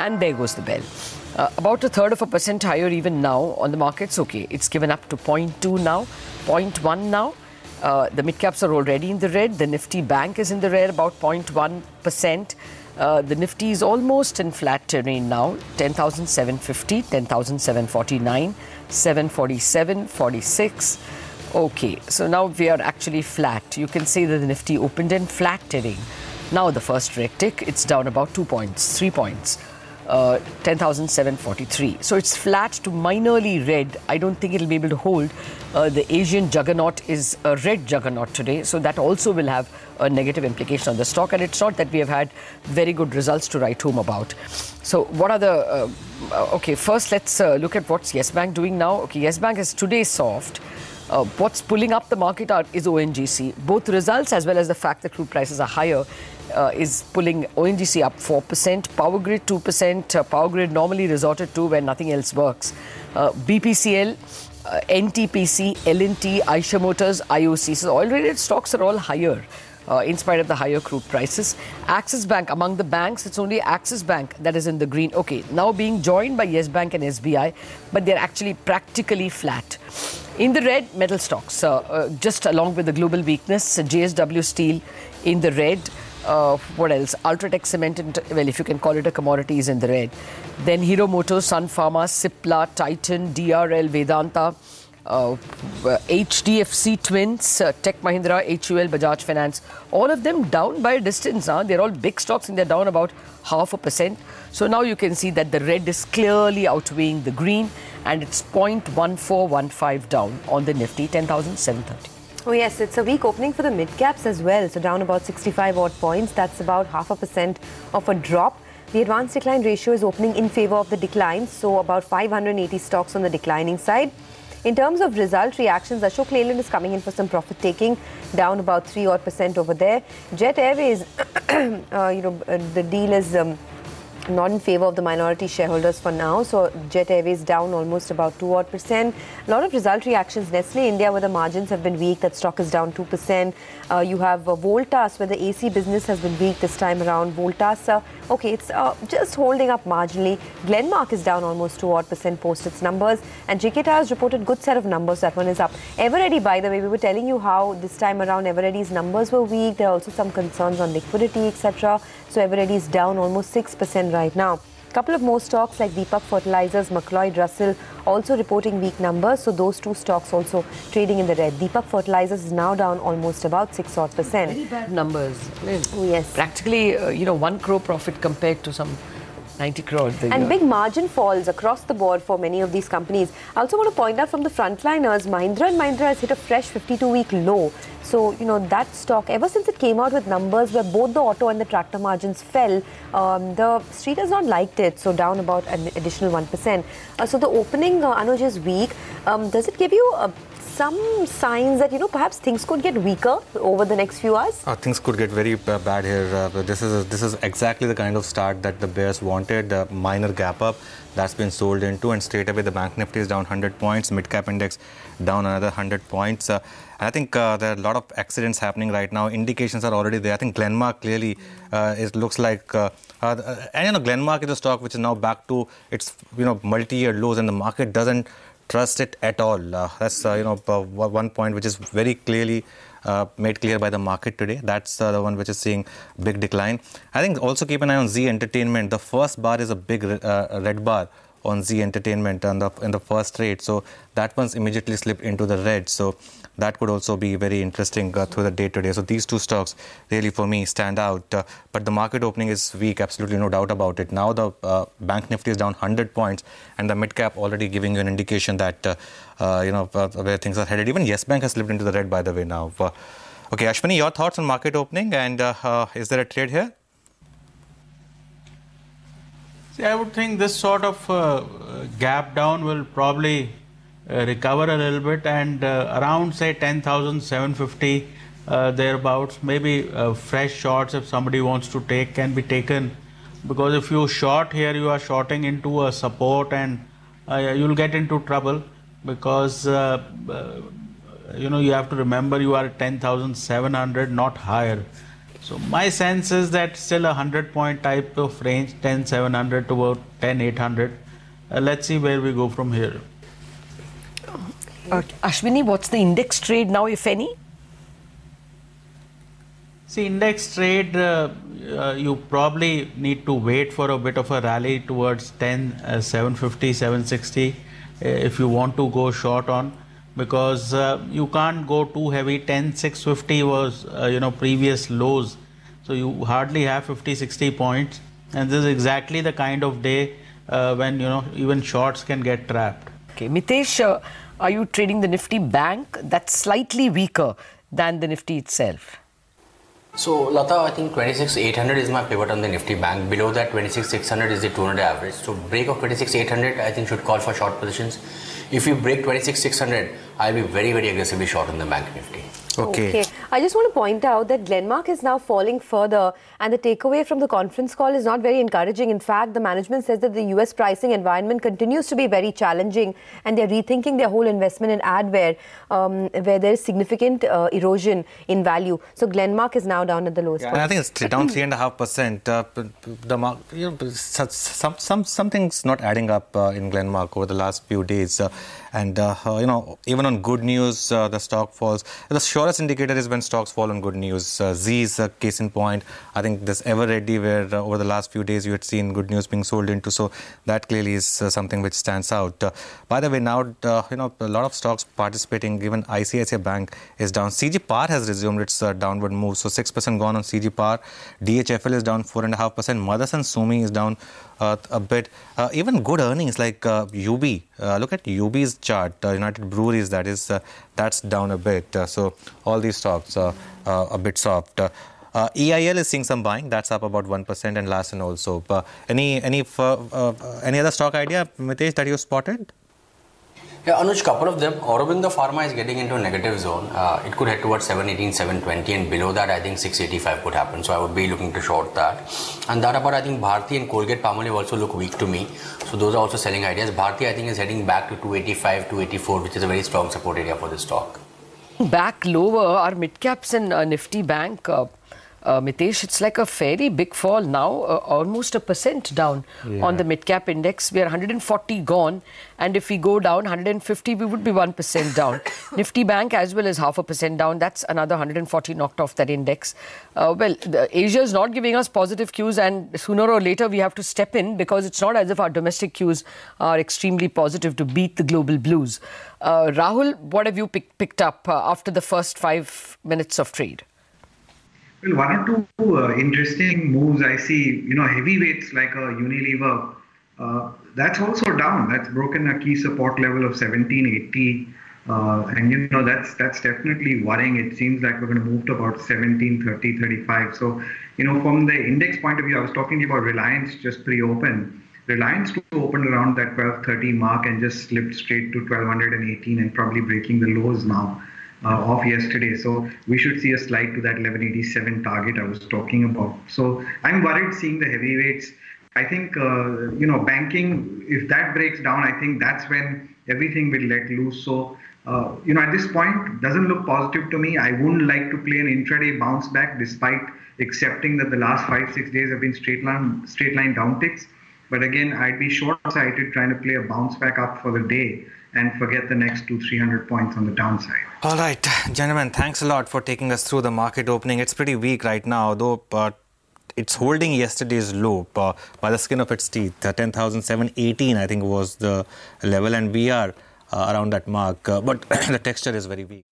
And there goes the bell. About 1/3% higher even now on the markets. Okay, it's given up to 0.2 now, 0.1 now. The mid-caps are already in the red. The Nifty bank is in the red, about 0.1%. The Nifty is almost in flat terrain now, 10,750, 10,749, 747, 46. Okay, so now we are actually flat. You can say that the Nifty opened in flat terrain. Now the first red tick, it's down about 2 points, 3 points. 10,743. So it's flat to minorly red. I don't think it'll be able to hold. The Asian juggernaut is a red juggernaut today. So that also will have a negative implication on the stock. And it's not that we have had very good results to write home about. So what are the... okay, first let's look at what's Yes Bank doing now. Okay, Yes Bank is today soft. What's pulling up the market is ONGC. Both results as well as the fact that crude prices are higher is pulling ONGC up 4%, Power Grid 2%. Power Grid normally resorted to when nothing else works. BPCL, NTPC, L&T, Eicher Motors, IOC. So oil-related stocks are all higher in spite of the higher crude prices. Axis Bank, among the banks, it's only Axis Bank that is in the green. Okay, now being joined by Yes Bank and SBI, but they're actually practically flat. In the red, metal stocks, just along with the global weakness, JSW Steel in the red. What else? Ultratech Cement, well, if you can call it a commodity, is in the red. Then Hero Motors, Sun Pharma, Cipla, Titan, DRL, Vedanta, HDFC Twins, Tech Mahindra, HUL, Bajaj Finance, all of them down by a distance. They're all big stocks and they're down about 0.5%. So now you can see that the red is clearly outweighing the green and it's 0.1415 down on the Nifty, 10,730. Oh yes, it's a weak opening for the mid-caps as well. So down about 65 odd points. That's about 0.5% of a drop. The advanced decline ratio is opening in favor of the decline. So about 580 stocks on the declining side. In terms of result reactions, Ashok Leyland is coming in for some profit taking, down about 3 odd percent over there. Jet Airways, the deal is not in favor of the minority shareholders for now. So Jet Airways down almost about 2 odd percent. A lot of result reactions. Nestle India, where the margins have been weak, that stock is down 2%. You have Voltas, where the AC business has been weak this time around. Voltas, okay, it's just holding up marginally. Glenmark is down almost 2 odd percent post its numbers. And JK Tyres reported good set of numbers. That one is up. Eveready, by the way, we were telling you how this time around Eveready's numbers were weak. There are also some concerns on liquidity, etc. So Eveready is down almost 6% right now. A couple of more stocks like Deepak Fertilizers, McLeod Russell also reporting weak numbers. So those two stocks also trading in the red. Deepak Fertilizers is now down almost about 6 odd percent. Very bad numbers. Yes. Practically, 1 crore profit compared to some 90 crores. And big margin falls across the board for many of these companies. I also want to point out from the frontliners, Mahindra & Mahindra has hit a fresh 52-week low. So, that stock, ever since it came out with numbers where both the auto and the tractor margins fell, the street has not liked it. So, down about an additional 1%. So, the opening, Anuj, is weak. Does it give you some signs that, perhaps things could get weaker over the next few hours? Things could get very bad here. This is exactly the kind of start that the bears wanted. A minor gap up that's been sold into, and straight away the Bank Nifty is down 100 points. Mid-cap index down another 100 points. I think there are a lot of accidents happening right now. Indications are already there. I think Glenmark clearly it looks like Glenmark is a stock which is now back to its multi-year lows, and the market doesn't trust it at all. That's one point which is very clearly made clear by the market today. That's the one which is seeing big decline. I think also keep an eye on Z Entertainment. The first bar is a big red bar on Z Entertainment in the first trade. So that one's immediately slipped into the red. So that could also be very interesting through the day today. So these two stocks really for me stand out. But the market opening is weak, absolutely no doubt about it. Now the Bank Nifty is down 100 points and the mid-cap already giving you an indication that, where things are headed. Even Yes Bank has slipped into the red, by the way, now. Okay, Ashwini, your thoughts on market opening, and is there a trade here? See, I would think this sort of gap down will probably recover a little bit, and around say 10,750 thereabouts, maybe fresh shorts, if somebody wants to take, can be taken, because if you short here, you are shorting into a support, and you'll get into trouble, because you have to remember you are at 10,700, not higher. So my sense is that still a 100-point type of range, 10,700 to about 10,800. Let's see where we go from here. Ashwini, what's the index trade now, if any? See, index trade, you probably need to wait for a bit of a rally towards 10,750, 760 if you want to go short on, because you can't go too heavy. 10,650 was, previous lows. So you hardly have 50, 60 points. And this is exactly the kind of day when, even shorts can get trapped. Okay, Mitesh, are you trading the Nifty Bank? That's slightly weaker than the Nifty itself. So, Lata, I think 26,800 is my pivot on the Nifty Bank. Below that, 26,600 is the 200 average. So, break of 26,800, I think, should call for short positions. If you break 26,600, I'll be very, very aggressively short on the Bank Nifty. Okay. I just want to point out that Glenmark is now falling further, and the takeaway from the conference call is not very encouraging. In fact, the management says that the US pricing environment continues to be very challenging, and they're rethinking their whole investment in adware, where there is significant erosion in value. So Glenmark is now down at the lowest point. I think it's down 3.5%. Something's not adding up in Glenmark over the last few days. Even on good news, the stock falls. The surest indicator is when stocks fall on good news. Z is a case in point. I think this Ever Ready, where over the last few days you had seen good news being sold into. So that clearly is something which stands out. By the way, now a lot of stocks participating. Even ICICI Bank is down. CG Power has resumed its downward move. So 6% gone on CG Power. DHFL is down 4.5%. Motherson Sumi is down a bit. Even good earnings like UB. Look at UB's chart. United Breweries, that's down a bit. So all these stocks are a bit soft. EIL is seeing some buying. That's up about 1%, and Larsen also. Any other stock idea, Mitesh, that you spotted? Yeah, Anuj, couple of them. Aurobindo Pharma is getting into a negative zone. It could head towards 718, 720, and below that, I think 685 could happen. So I would be looking to short that. And that about, I think Bharti and Colgate Palmolive also look weak to me. So those are also selling ideas. Bharti, I think, is heading back to 285, 284, which is a very strong support area for this stock. Back lower, our mid-caps in Nifty Bank, Mitesh, it's like a fairly big fall now, almost 1% down on the mid-cap index. We are 140 gone, and if we go down 150, we would be 1% down. Nifty Bank as well as 0.5% down. That's another 140 knocked off that index. Asia is not giving us positive cues, and sooner or later we have to step in, because it's not as if our domestic cues are extremely positive to beat the global blues. Rahul, what have you picked up after the first 5 minutes of trade? Well, one or two interesting moves I see. Heavyweights like a Unilever, that's also down. That's broken a key support level of 1780, and that's definitely worrying. It seems like we're going to move to about 1730, 35. So, from the index point of view, I was talking about Reliance just pre-open. Reliance opened around that 1230 mark and just slipped straight to 1218 and probably breaking the lows now. Off yesterday. So we should see a slide to that 1187 target I was talking about. So I'm worried seeing the heavyweights. I think, banking, if that breaks down, I think that's when everything will let loose. So, at this point, doesn't look positive to me. I wouldn't like to play an intraday bounce back, despite accepting that the last 5-6 days have been straight line downticks. But again, I'd be short-sighted trying to play a bounce back up for the day and forget the next 200-300 points on the downside. All right, gentlemen, thanks a lot for taking us through the market opening. It's pretty weak right now, though it's holding yesterday's low by the skin of its teeth. 10,718, I think, was the level, and we are around that mark. But the texture is very weak.